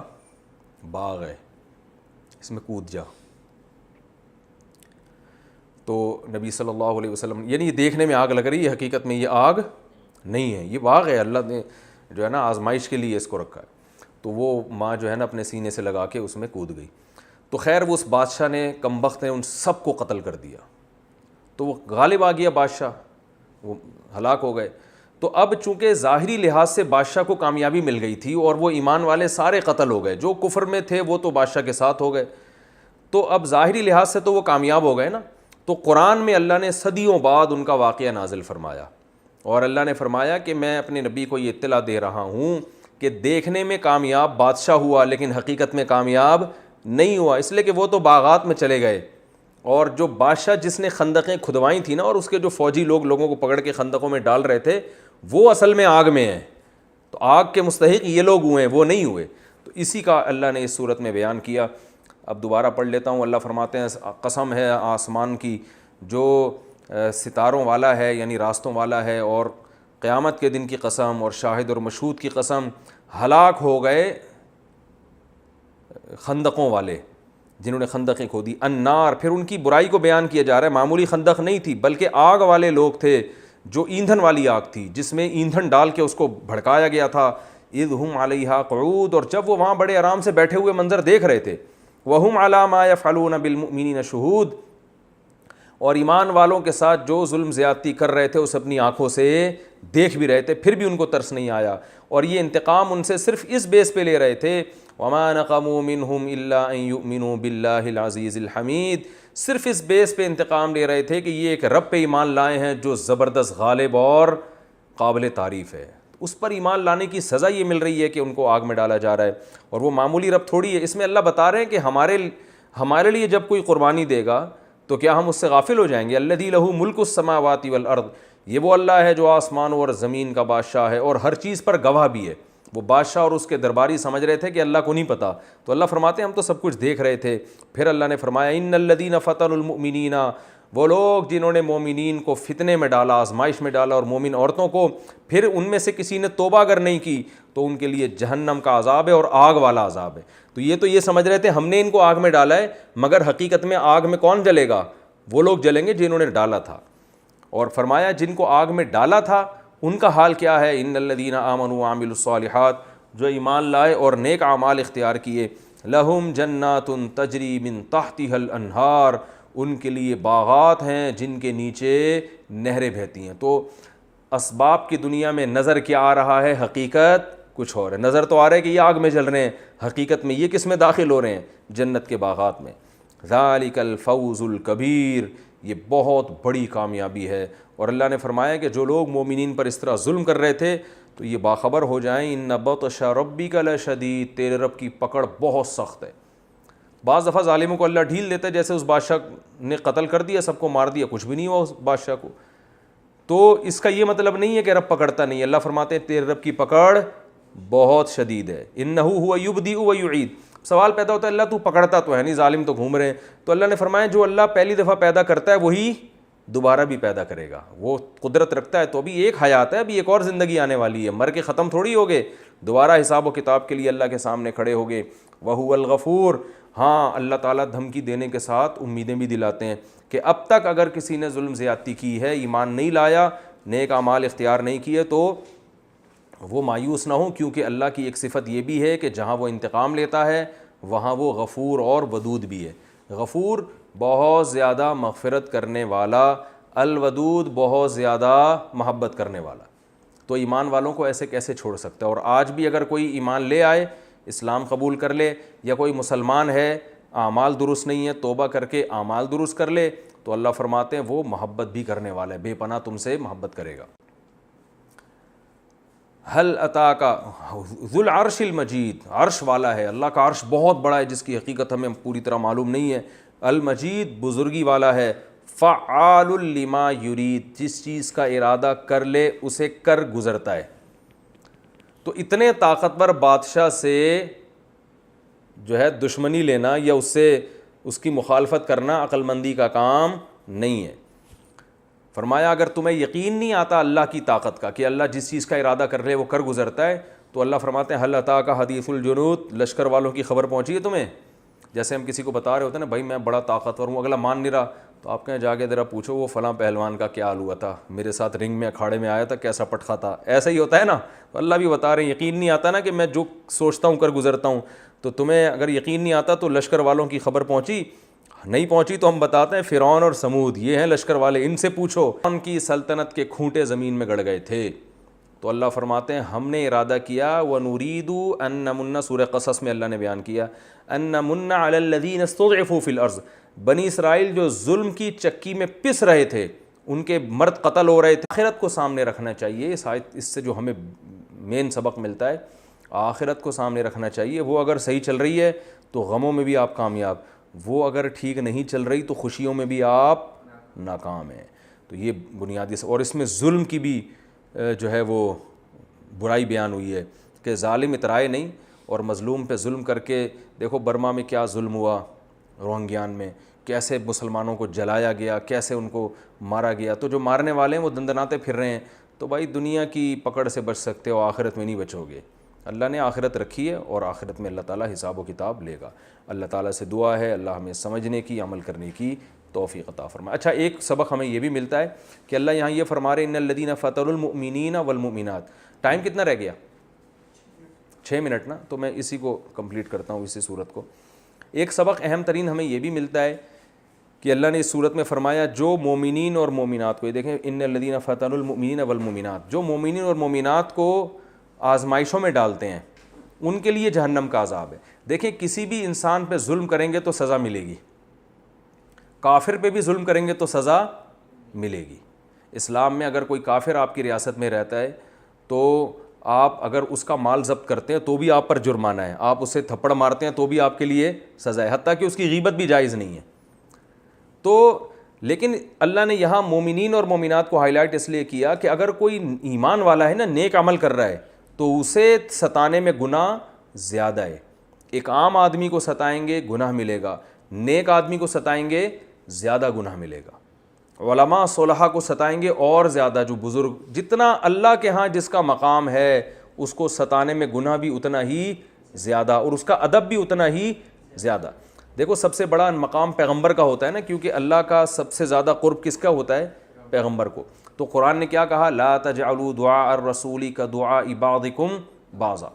S1: باغ ہے, اس میں کود جا. تو نبی صلی اللہ علیہ وسلم, یعنی یہ دیکھنے میں آگ لگ رہی ہے, حقیقت میں یہ آگ نہیں ہے, یہ باغ ہے, اللہ نے جو ہے نا آزمائش کے لیے اس کو رکھا ہے. تو وہ ماں جو ہے نا اپنے سینے سے لگا کے اس میں کود گئی. تو خیر وہ اس بادشاہ نے, کمبخت نے, ان سب کو قتل کر دیا. تو وہ غالب آ گیا بادشاہ, وہ ہلاک ہو گئے. تو اب چونکہ ظاہری لحاظ سے بادشاہ کو کامیابی مل گئی تھی اور وہ ایمان والے سارے قتل ہو گئے, جو کفر میں تھے وہ تو بادشاہ کے ساتھ ہو گئے, تو اب ظاہری لحاظ سے تو وہ کامیاب ہو گئے نا. تو قرآن میں اللہ نے صدیوں بعد ان کا واقعہ نازل فرمایا, اور اللہ نے فرمایا کہ میں اپنے نبی کو یہ اطلاع دے رہا ہوں کہ دیکھنے میں کامیاب بادشاہ ہوا لیکن حقیقت میں کامیاب نہیں ہوا, اس لیے کہ وہ تو باغات میں چلے گئے. اور جو بادشاہ جس نے خندقیں کھدوائی تھیں نا, اور اس کے جو فوجی لوگوں کو پکڑ کے خندقوں میں ڈال رہے تھے, وہ اصل میں آگ میں ہیں. تو آگ کے مستحق یہ لوگ ہوئے ہیں, وہ نہیں ہوئے. تو اسی کا اللہ نے اس صورت میں بیان کیا. اب دوبارہ پڑھ لیتا ہوں. اللہ فرماتے ہیں قسم ہے آسمان کی جو ستاروں والا ہے, یعنی راستوں والا ہے, اور قیامت کے دن کی قسم, اور شاہد اور مشہود کی قسم, ہلاک ہو گئے خندقوں والے جنہوں نے خندقیں کھودی. النار, پھر ان کی برائی کو بیان کیا جا رہا ہے. معمولی خندق نہیں تھی بلکہ آگ والے لوگ تھے, جو ایندھن والی آگ تھی جس میں ایندھن ڈال کے اس کو بھڑکایا گیا تھا. اذ ہم علیہا قعود, اور جب وہ وہاں بڑے آرام سے بیٹھے ہوئے منظر دیکھ رہے تھے. وہم علی ما یفعلون بالمؤمنین شہود, اور ایمان والوں کے ساتھ جو ظلم زیادتی کر رہے تھے اسے اپنی آنکھوں سے دیکھ بھی رہے تھے, پھر بھی ان کو ترس نہیں آیا. اور یہ انتقام ان سے صرف اس بیس پہ لے رہے تھے, وما نقموا منہم الا ان یؤمنوا باللہ العزیز الحمید, صرف اس بیس پہ انتقام لے رہے تھے کہ یہ ایک رب پہ ایمان لائے ہیں جو زبردست, غالب اور قابل تعریف ہے. اس پر ایمان لانے کی سزا یہ مل رہی ہے کہ ان کو آگ میں ڈالا جا رہا ہے, اور وہ معمولی رب تھوڑی ہے. اس میں اللہ بتا رہے ہیں کہ ہمارے لیے جب کوئی قربانی دے گا تو کیا ہم اس سے غافل ہو جائیں گے؟ الذی لہ ملک السماوات والارض, یہ وہ اللہ ہے جو آسمانوں اور زمین کا بادشاہ ہے اور ہر چیز پر گواہ بھی ہے. وہ بادشاہ اور اس کے درباری سمجھ رہے تھے کہ اللہ کو نہیں پتہ, تو اللہ فرماتے ہیں ہم تو سب کچھ دیکھ رہے تھے. پھر اللہ نے فرمایا ان الذین فتنوا المؤمنین, وہ لوگ جنہوں نے مومنین کو فتنے میں ڈالا, آزمائش میں ڈالا, اور مومن عورتوں کو, پھر ان میں سے کسی نے توبہ اگر نہیں کی تو ان کے لیے جہنم کا عذاب ہے اور آگ والا عذاب ہے. تو یہ سمجھ رہے تھے ہم نے ان کو آگ میں ڈالا ہے, مگر حقیقت میں آگ میں کون جلے گا؟ وہ لوگ جلیں گے جنہوں نے ڈالا تھا. اور فرمایا جن کو آگ میں ڈالا تھا ان کا حال کیا ہے؟ ان الذین آمنوا وعملوا الصالحات, جو ایمان لائے اور نیک اعمال اختیار کیے, لہم جنات تجری من تحتها الانہار, ان کے لیے باغات ہیں جن کے نیچے نہریں بہتی ہیں. تو اسباب کی دنیا میں نظر کیا آ رہا ہے, حقیقت کچھ اور ہے. نظر تو آ رہا ہے کہ یہ آگ میں جل رہے ہیں, حقیقت میں یہ کس میں داخل ہو رہے ہیں؟ جنت کے باغات میں. ذالک الفوز الکبیر, یہ بہت بڑی کامیابی ہے. اور اللہ نے فرمایا کہ جو لوگ مومنین پر اس طرح ظلم کر رہے تھے تو یہ باخبر ہو جائیں, ان بطش ربک لشدید, تیرے رب کی پکڑ بہت سخت ہے. بعض دفعہ ظالموں کو اللہ ڈھیل دیتا ہے, جیسے اس بادشاہ نے قتل کر دیا, سب کو مار دیا, کچھ بھی نہیں ہوا اس بادشاہ کو. تو اس کا یہ مطلب نہیں ہے کہ رب پکڑتا نہیں ہے. اللہ فرماتے ہیں تیرے رب کی پکڑ بہت شدید ہے. انہ ہوا یبدئ و یعید. سوال پیدا ہوتا ہے اللہ تو پکڑتا تو ہے نہیں, ظالم تو گھوم رہے ہیں. تو اللہ نے فرمایا جو اللہ پہلی دفعہ پیدا کرتا ہے وہی دوبارہ بھی پیدا کرے گا. وہ قدرت رکھتا ہے. تو ابھی ایک حیات ہے, ابھی ایک اور زندگی آنے والی ہے, مر کے ختم تھوڑی ہوگے, دوبارہ حساب و کتاب کے لیے اللہ کے سامنے کھڑے ہوگے. وہو الغفور, ہاں اللہ تعالیٰ دھمکی دینے کے ساتھ امیدیں بھی دلاتے ہیں کہ اب تک اگر کسی نے ظلم زیادتی کی ہے, ایمان نہیں لایا, نیک اعمال اختیار نہیں کیے, تو وہ مایوس نہ ہوں, کیونکہ اللہ کی ایک صفت یہ بھی ہے کہ جہاں وہ انتقام لیتا ہے وہاں وہ غفور اور ودود بھی ہے. غفور بہت زیادہ مغفرت کرنے والا, الودود بہت زیادہ محبت کرنے والا. تو ایمان والوں کو ایسے کیسے چھوڑ سکتا ہے؟ اور آج بھی اگر کوئی ایمان لے آئے, اسلام قبول کر لے, یا کوئی مسلمان ہے اعمال درست نہیں ہے, توبہ کر کے اعمال درست کر لے, تو اللہ فرماتے ہیں وہ محبت بھی کرنے والا ہے, بے پناہ تم سے محبت کرے گا. حل اتاک ذو العرش المجید, عرش والا ہے, اللہ کا عرش بہت بڑا ہے جس کی حقیقت ہمیں پوری طرح معلوم نہیں ہے. المجید بزرگی والا ہے. فعال لما یرید, جس چیز کا ارادہ کر لے اسے کر گزرتا ہے. تو اتنے طاقتور بادشاہ سے جو ہے دشمنی لینا یا اس سے اس کی مخالفت کرنا عقل مندی کا کام نہیں ہے. فرمایا اگر تمہیں یقین نہیں آتا اللہ کی طاقت کا کہ اللہ جس چیز کا ارادہ کر لے وہ کر گزرتا ہے, تو اللہ فرماتے ہیں حل اتاک حدیث الجنود, لشکر والوں کی خبر پہنچی ہے تمہیں. جیسے ہم کسی کو بتا رہے ہوتے ہیں نا, بھائی میں بڑا طاقتور ہوں, اگلا مان نہیں رہا تو آپ کہیں جا کے ذرا پوچھو وہ فلاں پہلوان کا کیا حال ہوا تھا, میرے ساتھ رنگ میں اکھاڑے میں آیا تھا, کیسا پٹخا تھا. ایسا ہی ہوتا ہے نا. تو اللہ بھی بتا رہے ہیں یقین نہیں آتا نا کہ میں جو سوچتا ہوں کر گزرتا ہوں, تو تمہیں اگر یقین نہیں آتا تو لشکر والوں کی خبر پہنچی نہیں پہنچی تو ہم بتاتے ہیں فرعون اور سمود یہ ہیں لشکر والے, ان سے پوچھو. ان کی سلطنت کے کھوٹے زمین میں گڑ گئے تھے. تو اللہ فرماتے ہیں ہم نے ارادہ کیا وَنُرِيدُ أَن نَمُنَّ, سورہ قصص میں اللہ نے بیان کیا أَن نَمُنَّ عَلَى الَّذِينَ اسْتُضْعِفُوا فِي الْأَرْضِ, بنی اسرائیل جو ظلم کی چکی میں پس رہے تھے, ان کے مرد قتل ہو رہے تھے. آخرت کو سامنے رکھنا چاہیے. اس سے جو ہمیں مین سبق ملتا ہے آخرت کو سامنے رکھنا چاہیے. وہ اگر صحیح چل رہی ہے تو غموں میں بھی آپ کامیاب, وہ اگر ٹھیک نہیں چل رہی تو خوشیوں میں بھی آپ ناکام ہیں. تو یہ بنیادی اور اس میں ظلم کی بھی جو ہے وہ برائی بیان ہوئی ہے کہ ظالم اترائے نہیں اور مظلوم پہ ظلم کر کے. دیکھو برما میں کیا ظلم ہوا, روہنگیان میں کیسے مسلمانوں کو جلایا گیا, کیسے ان کو مارا گیا. تو جو مارنے والے ہیں وہ دندناتے پھر رہے ہیں. تو بھائی دنیا کی پکڑ سے بچ سکتے ہو, آخرت میں نہیں بچو گے. اللہ نے آخرت رکھی ہے اور آخرت میں اللہ تعالیٰ حساب و کتاب لے گا. اللہ تعالیٰ سے دعا ہے اللہ ہمیں سمجھنے کی عمل کرنے کی توفیق عطا فرمائے. اچھا ایک سبق ہمیں یہ بھی ملتا ہے کہ اللہ یہاں یہ فرما رہے ان الذین فتنوا المؤمنین والمؤمنات. ٹائم کتنا رہ گیا؟ 6 منٹ نا. تو میں اسی کو کمپلیٹ کرتا ہوں, اسی صورت کو. ایک سبق اہم ترین ہمیں یہ بھی ملتا ہے کہ اللہ نے اس صورت میں فرمایا جو مومنین اور مومنات کو, یہ دیکھیں ان الذین فتنوا المؤمنین والمؤمنات, جو مومنین اور مومنات کو آزمائشوں میں ڈالتے ہیں ان کے لیے جہنم کا عذاب ہے. دیکھیں کسی بھی انسان پہ ظلم کریں گے تو سزا ملے گی, کافر پہ بھی ظلم کریں گے تو سزا ملے گی. اسلام میں اگر کوئی کافر آپ کی ریاست میں رہتا ہے تو آپ اگر اس کا مال ضبط کرتے ہیں تو بھی آپ پر جرمانہ ہے, آپ اسے تھپڑ مارتے ہیں تو بھی آپ کے لیے سزا ہے, حتیٰ کہ اس کی غیبت بھی جائز نہیں ہے. تو لیکن اللہ نے یہاں مومنین اور مومنات کو ہائی لائٹ اس لیے کیا کہ اگر کوئی ایمان والا ہے نا, نیک عمل کر رہا ہے, تو اسے ستانے میں گناہ زیادہ ہے. ایک عام آدمی کو ستائیں گے گناہ ملے گا, نیک آدمی کو ستائیں گے زیادہ گناہ ملے گا. علماء صلحاء کو ستائیں گے اور زیادہ, جو بزرگ جتنا اللہ کے ہاں جس کا مقام ہے اس کو ستانے میں گناہ بھی اتنا ہی زیادہ اور اس کا ادب بھی اتنا ہی زیادہ. دیکھو سب سے بڑا مقام پیغمبر کا ہوتا ہے نا, کیونکہ اللہ کا سب سے زیادہ قرب کس کا ہوتا ہے؟ پیغمبر کو. تو قرآن نے کیا کہا؟ لا تجعلوا دعاء الرسول كدعاء بعضكم بعضا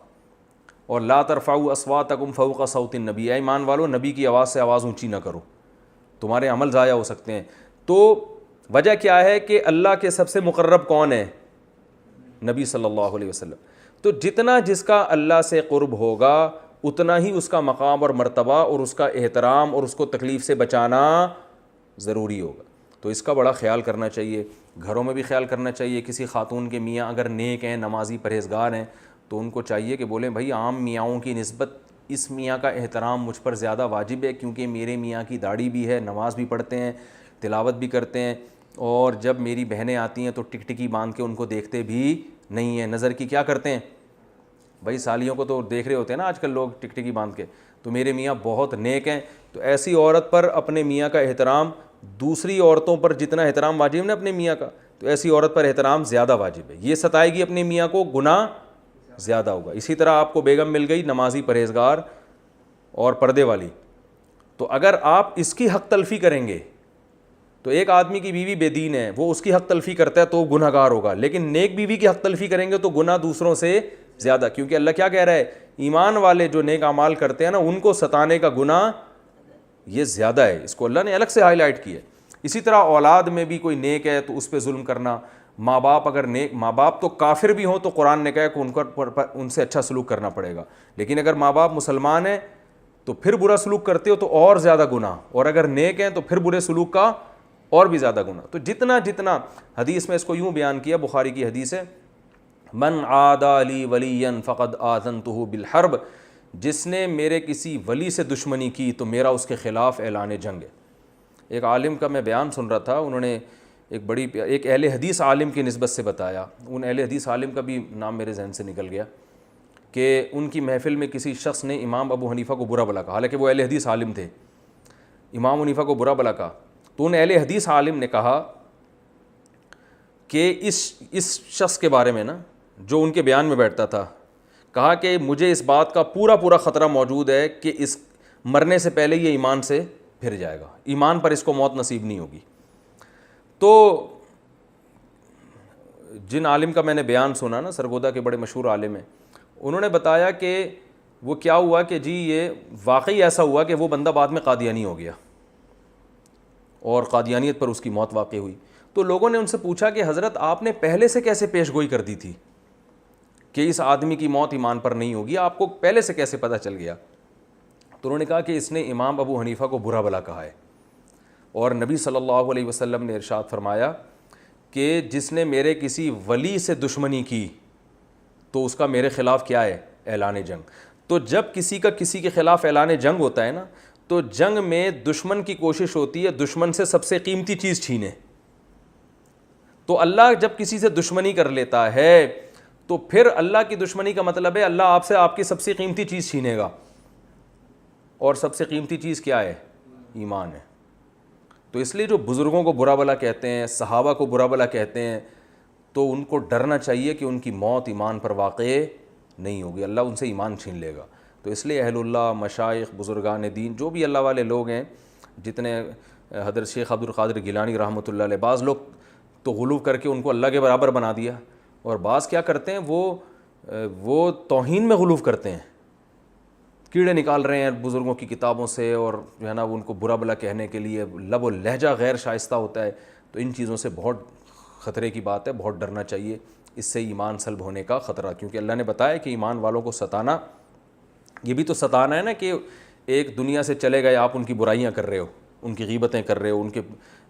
S1: اور لا ترفعوا اصواتکم فوق صوت النبی. اے ایمان والو نبی کی آواز سے آواز اونچی نہ کرو, تمہارے عمل ضائع ہو سکتے ہیں. تو وجہ کیا ہے کہ اللہ کے سب سے مقرب کون ہے؟ نبی صلی اللہ علیہ وسلم. تو جتنا جس کا اللہ سے قرب ہوگا اتنا ہی اس کا مقام اور مرتبہ اور اس کا احترام اور اس کو تکلیف سے بچانا ضروری ہوگا. تو اس کا بڑا خیال کرنا چاہیے, گھروں میں بھی خیال کرنا چاہیے. کسی خاتون کے میاں اگر نیک ہیں, نمازی, پرہیزگار ہیں, تو ان کو چاہیے کہ بولیں بھائی عام میاؤں کی نسبت اس میاں کا احترام مجھ پر زیادہ واجب ہے, کیونکہ میرے میاں کی داڑھی بھی ہے, نماز بھی پڑھتے ہیں, تلاوت بھی کرتے ہیں, اور جب میری بہنیں آتی ہیں تو ٹکٹکی باندھ کے ان کو دیکھتے بھی نہیں ہیں, نظر کی کیا کرتے ہیں. بھائی سالیوں کو تو دیکھ رہے ہوتے ہیں نا آج کل لوگ ٹکٹکی باندھ کے. تو میرے میاں بہت نیک ہیں. تو ایسی عورت پر اپنے میاں کا احترام دوسری عورتوں پر جتنا احترام واجب ہے اپنے میاں کا, تو ایسی عورت پر احترام زیادہ واجب ہے. یہ ستائے گی اپنے میاں کو, گناہ زیادہ ہوگا. اسی طرح آپ کو بیگم مل گئی نمازی, پرہیزگار اور پردے والی, تو اگر آپ اس کی حق تلفی کریں گے تو ایک آدمی کی بیوی بے دین ہے, وہ اس کی حق تلفی کرتا ہے تو گناہ گار ہوگا, لیکن نیک بیوی کی حق تلفی کریں گے تو گناہ دوسروں سے زیادہ. کیونکہ اللہ کیا کہہ رہا ہے؟ ایمان والے جو نیک اعمال کرتے ہیں نا ان کو ستانے کا گناہ یہ زیادہ ہے. اس کو اللہ نے الگ سے ہائی لائٹ کیا ہے. اسی طرح اولاد میں بھی کوئی نیک ہے تو اس پہ ظلم کرنا, ماں باپ اگر نیک, ماں باپ تو کافر بھی ہوں تو قرآن نے کہا کہ ان سے اچھا سلوک کرنا پڑے گا, لیکن اگر ماں باپ مسلمان ہیں تو پھر برا سلوک کرتے ہو تو اور زیادہ گناہ, اور اگر نیک ہیں تو پھر برے سلوک کا اور بھی زیادہ گناہ. تو جتنا حدیث میں اس کو یوں بیان کیا, بخاری کی حدیث ہے, من عادی لی ولیا فقد آذنتہ بالحرب, جس نے میرے کسی ولی سے دشمنی کی تو میرا اس کے خلاف اعلان جنگ ہے. ایک عالم کا میں بیان سن رہا تھا, انہوں نے ایک اہل حدیث عالم کی نسبت سے بتایا. ان اہل حدیث عالم کا بھی نام میرے ذہن سے نکل گیا. کہ ان کی محفل میں کسی شخص نے امام ابو حنیفہ کو برا بھلا کہا، حالانکہ وہ اہل حدیث عالم تھے، امام حنیفہ کو برا بھلا کہا، تو ان اہل حدیث عالم نے کہا کہ اس شخص کے بارے میں نا جو ان کے بیان میں بیٹھتا تھا، کہا کہ مجھے اس بات کا پورا خطرہ موجود ہے کہ اس مرنے سے پہلے یہ ایمان سے پھر جائے گا، ایمان پر اس کو موت نصیب نہیں ہوگی۔ تو جن عالم کا میں نے بیان سنا نا، سرگودا کے بڑے مشہور عالم ہیں، انہوں نے بتایا کہ وہ کیا ہوا کہ جی یہ واقعی ایسا ہوا کہ وہ بندہ بعد میں قادیانی ہو گیا اور قادیانیت پر اس کی موت واقع ہوئی۔ تو لوگوں نے ان سے پوچھا کہ حضرت آپ نے پہلے سے کیسے پیش گوئی کر دی تھی کہ اس آدمی کی موت ایمان پر نہیں ہوگی، آپ کو پہلے سے کیسے پتہ چل گیا؟ تو انہوں نے کہا کہ اس نے امام ابو حنیفہ کو برا بھلا کہا ہے، اور نبی صلی اللہ علیہ وسلم نے ارشاد فرمایا کہ جس نے میرے کسی ولی سے دشمنی کی تو اس کا میرے خلاف کیا ہے؟ اعلان جنگ۔ تو جب کسی کا کسی کے خلاف اعلان جنگ ہوتا ہے نا، تو جنگ میں دشمن کی کوشش ہوتی ہے دشمن سے سب سے قیمتی چیز چھینے۔ تو اللہ جب کسی سے دشمنی کر لیتا ہے تو پھر اللہ کی دشمنی کا مطلب ہے اللہ آپ سے آپ کی سب سے قیمتی چیز چھینے گا، اور سب سے قیمتی چیز کیا ہے؟ ایمان ہے۔ تو اس لیے جو بزرگوں کو برا بھلا کہتے ہیں، صحابہ کو برا بھلا کہتے ہیں، تو ان کو ڈرنا چاہیے کہ ان کی موت ایمان پر واقع نہیں ہوگی، اللہ ان سے ایمان چھین لے گا۔ تو اس لیے اہل اللہ، مشائخ، بزرگان دین، جو بھی اللہ والے لوگ ہیں، جتنے حضرت شیخ عبد القادر گیلانی رحمۃ اللہ علیہ، بعض لوگ تو غلو کر کے ان کو اللہ کے برابر بنا دیا، اور بعض کیا کرتے ہیں وہ توہین میں غلو کرتے ہیں، کیڑے نکال رہے ہیں بزرگوں کی کتابوں سے، اور جو ہے نا ان کو برا بھلا کہنے کے لیے لب و لہجہ غیر شائستہ ہوتا ہے۔ تو ان چیزوں سے بہت خطرے کی بات ہے، بہت ڈرنا چاہیے، اس سے ایمان سلب ہونے کا خطرہ، کیونکہ اللہ نے بتایا کہ ایمان والوں کو ستانا، یہ بھی تو ستانا ہے نا کہ ایک دنیا سے چلے گئے، آپ ان کی برائیاں کر رہے ہو، ان کی غیبتیں کر رہے ہو، ان کے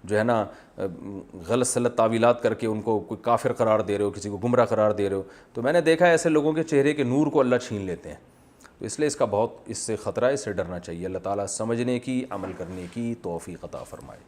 S1: جو ہے نا غلط سلط تعویلات کر کے ان کو کوئی کافر قرار دے رہے ہو، کسی کو گمراہ قرار دے رہے ہو۔ تو میں نے دیکھا ہے ایسے لوگوں کے چہرے کے نور کو اللہ چھین لیتے ہیں۔ تو اس لیے اس کا بہت اس سے خطرہ ہے، اس سے ڈرنا چاہیے۔ اللہ تعالیٰ سمجھنے کی، عمل کرنے کی توفیق عطا فرمائے۔